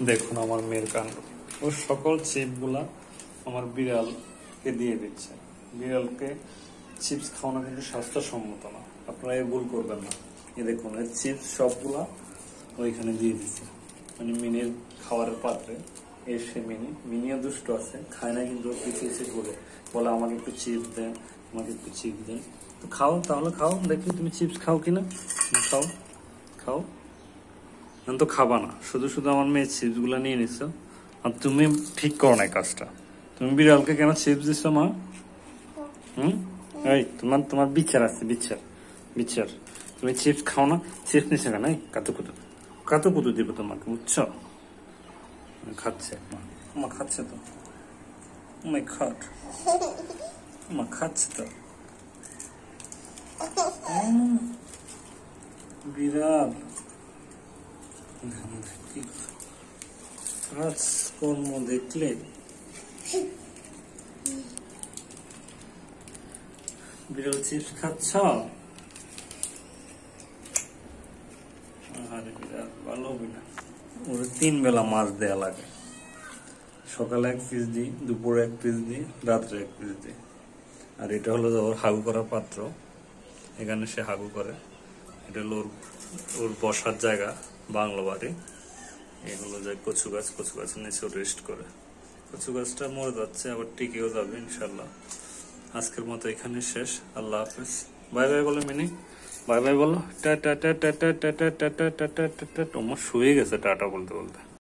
দেখুন আমার মেয়ের কাণ্ড, ওর সকল চিপগুলা আমার বিড়ালকে দিয়ে দিচ্ছে। বিড়ালকে চিপস খাওয়ানো কিন্তু স্বাস্থ্যসম্মত না, আপনারা এই ভুল করবেন না। এই দেখুন এই চিপস সবগুলা ওইখানে দিয়ে দিচ্ছে, মানে মিনির খাবারের পাত্রে। এসে মিনিও দুষ্ট আছে, খায় না কিন্তু পিছিয়ে এসে ঘুরে বলে আমাকে একটু চিপস দেন, আমাকে একটু চিপস দেন। তো খাও, তাহলে খাও, দেখি তুমি চিপস খাও কিনা। খাও খাও, তো খাবা না, শুধু শুধু আমার মেয়ে চিপস গুলা নিয়ে নিচ্ছ। আর তুমি ঠিক করো না কাজটা, তুমি বিড়ালকে কেন চিপস দিচ্ছ মা? এই তোমার তোমার বিচার আছে, বিচার বিচার। তুমি চিপস খাও না, চিপস নিচ্ছে কেন? কাতু কুতু দিব তোমাকে, বুঝছো? খাচ্ছে মা খাচ্ছে তো, মা খাচ্ছে তো। বিড়াল কাজকর্ম দেখলে বিড়াল চিপস খাচ্ছ? আরে বিড়াল ভালো বিড়াল, ওর 3 বেলা মাছ দেয়া লাগে। সকালে 1 পিস দিই, দুপুরে 1 পিস দিই, রাত্রে 1 পিস দিই। আর এটা হলো ওর হাগু করার পাত্র, এখানে সে হাগু করে। এটা হলো ওর বসার জায়গা, বাংলো বাড়ি। এগুলো যায় কচু গাছের নিচে রেস্ট করে। কচু গাছটা মরে যাচ্ছে, আবার টিকেও যাবে ইনশাল্লাহ। আজকের মতো এখানে শেষ, আল্লাহ হাফেজ। বাই বাই বলো মিনি, বাই বাই বলো। Tata tata tata tata tata tata tata. তোমার শুয়ে গেছে টাটা বলতে বলতে।